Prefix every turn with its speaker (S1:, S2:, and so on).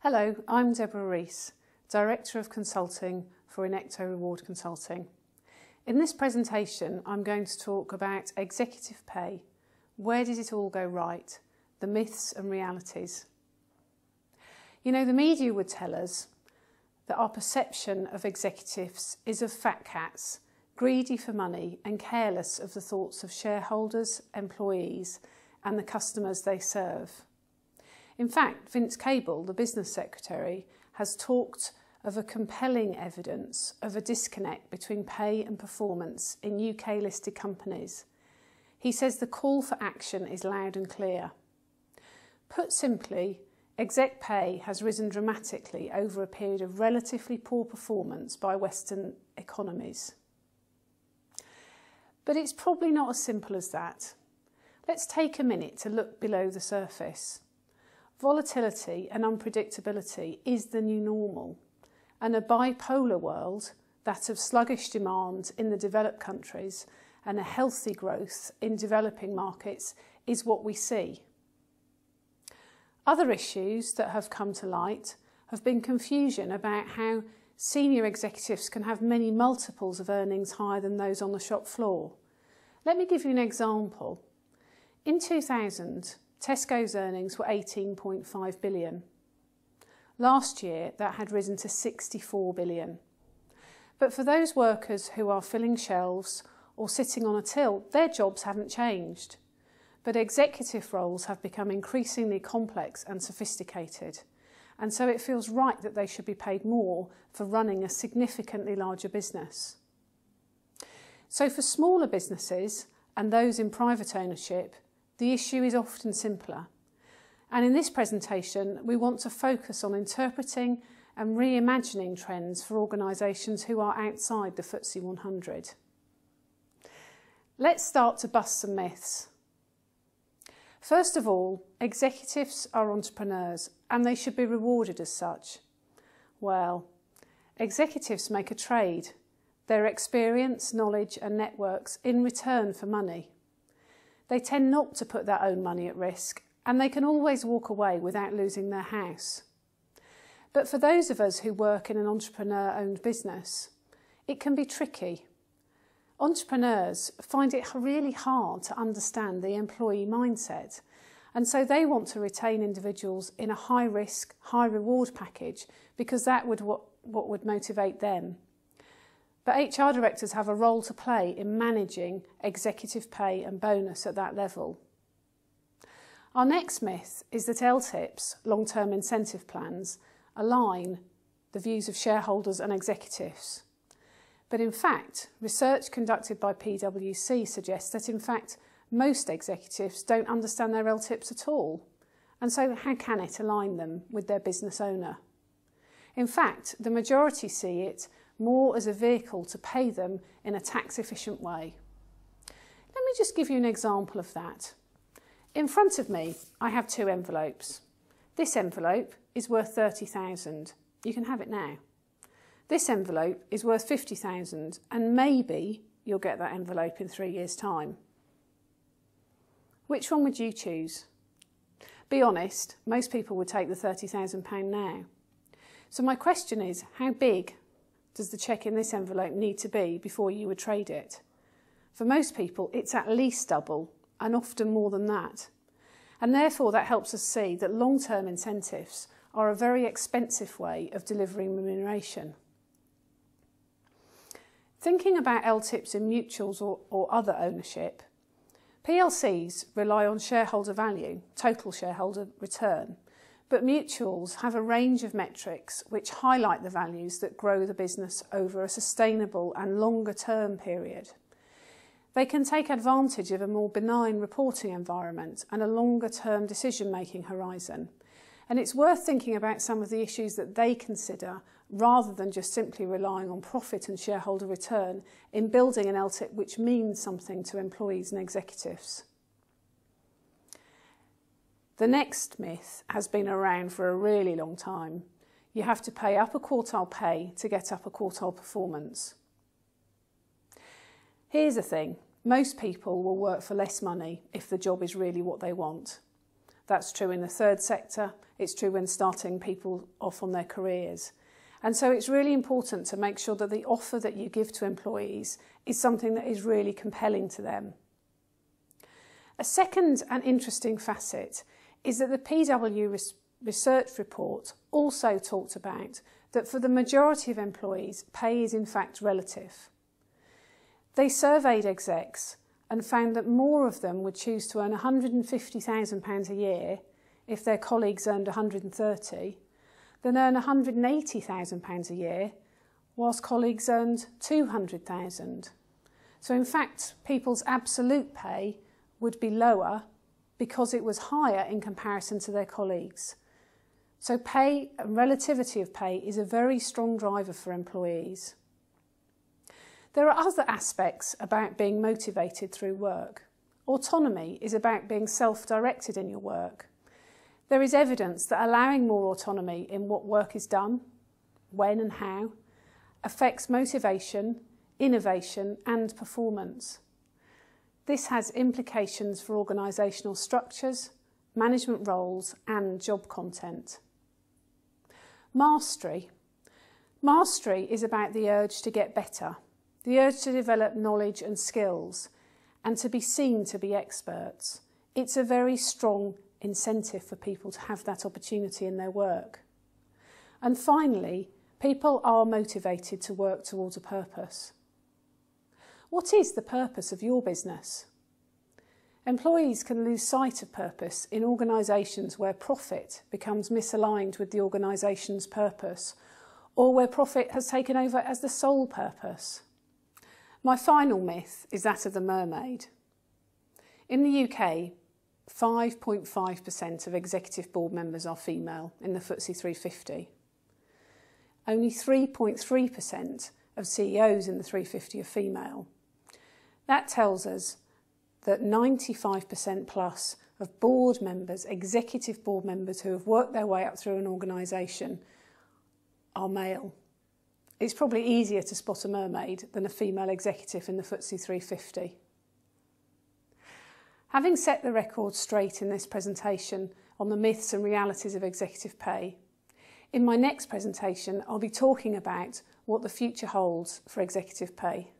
S1: Hello, I'm Deborah Rees, Director of Consulting for Innecto Reward Consulting. In this presentation, I'm going to talk about executive pay. Where did it all go right? The myths and realities. You know, the media would tell us that our perception of executives is of fat cats, greedy for money and careless of the thoughts of shareholders, employees and the customers they serve. In fact, Vince Cable, the business secretary, has talked of a compelling evidence of a disconnect between pay and performance in UK listed companies. He says the call for action is loud and clear. Put simply, exec pay has risen dramatically over a period of relatively poor performance by Western economies. But it's probably not as simple as that. Let's take a minute to look below the surface. Volatility and unpredictability is the new normal, and a bipolar world, that of sluggish demand in the developed countries and a healthy growth in developing markets, is what we see. Other issues that have come to light have been confusion about how senior executives can have many multiples of earnings higher than those on the shop floor. Let me give you an example. In 2000, Tesco's earnings were 18.5 billion. Last year, that had risen to 64 billion. But for those workers who are filling shelves or sitting on a till, their jobs haven't changed. But executive roles have become increasingly complex and sophisticated, and so it feels right that they should be paid more for running a significantly larger business. So for smaller businesses and those in private ownership, the issue is often simpler. And in this presentation, we want to focus on interpreting and reimagining trends for organisations who are outside the FTSE 100. Let's start to bust some myths. First of all, executives are entrepreneurs and they should be rewarded as such. Well, executives make a trade, their experience, knowledge and networks in return for money. They tend not to put their own money at risk, and they can always walk away without losing their house. But for those of us who work in an entrepreneur-owned business, it can be tricky. Entrepreneurs find it really hard to understand the employee mindset, and so they want to retain individuals in a high-risk, high-reward package because that would what would motivate them. But HR directors have a role to play in managing executive pay and bonus at that level. Our next myth is that LTIPs, long-term incentive plans, align the views of shareholders and executives. But in fact, research conducted by PwC suggests that in fact most executives don't understand their LTIPs at all. And so how can it align them with their business owner? In fact, the majority see it more as a vehicle to pay them in a tax-efficient way. Let me just give you an example of that. In front of me, I have two envelopes. This envelope is worth 30,000. You can have it now. This envelope is worth 50,000, and maybe you'll get that envelope in 3 years' time. Which one would you choose? Be honest, most people would take the £30,000 now. So my question is, how big does the cheque in this envelope need to be before you would trade it? For most people, it's at least double, and often more than that. And therefore, that helps us see that long-term incentives are a very expensive way of delivering remuneration. Thinking about LTIPs in mutuals or other ownership, PLCs rely on shareholder value, total shareholder return, but mutuals have a range of metrics which highlight the values that grow the business over a sustainable and longer term period. They can take advantage of a more benign reporting environment and a longer term decision-making horizon. And it's worth thinking about some of the issues that they consider rather than just simply relying on profit and shareholder return in building an LTIP which means something to employees and executives. The next myth has been around for a really long time. You have to pay upper quartile pay to get upper quartile performance. Here's the thing, most people will work for less money if the job is really what they want. That's true in the third sector. It's true when starting people off on their careers. And so it's really important to make sure that the offer that you give to employees is something that is really compelling to them. A second and interesting facet is that the PW research report also talked about that for the majority of employees, pay is in fact relative. They surveyed execs and found that more of them would choose to earn £150,000 a year if their colleagues earned £130,000 than earn £180,000 a year whilst colleagues earned £200,000. So in fact, people's absolute pay would be lower because it was higher in comparison to their colleagues. So pay and relativity of pay is a very strong driver for employees. There are other aspects about being motivated through work. Autonomy is about being self-directed in your work. There is evidence that allowing more autonomy in what work is done, when and how, affects motivation, innovation and performance. This has implications for organisational structures, management roles and job content. Mastery. Mastery is about the urge to get better, the urge to develop knowledge and skills, and to be seen to be experts. It's a very strong incentive for people to have that opportunity in their work. And finally, people are motivated to work towards a purpose. What is the purpose of your business? Employees can lose sight of purpose in organisations where profit becomes misaligned with the organisation's purpose, or where profit has taken over as the sole purpose. My final myth is that of the mermaid. In the UK, 5.5% of executive board members are female in the FTSE 350. Only 3.3% of CEOs in the 350 are female. That tells us that 95% plus of board members, executive board members who have worked their way up through an organisation are male. It's probably easier to spot a mermaid than a female executive in the FTSE 350. Having set the record straight in this presentation on the myths and realities of executive pay, in my next presentation I'll be talking about what the future holds for executive pay.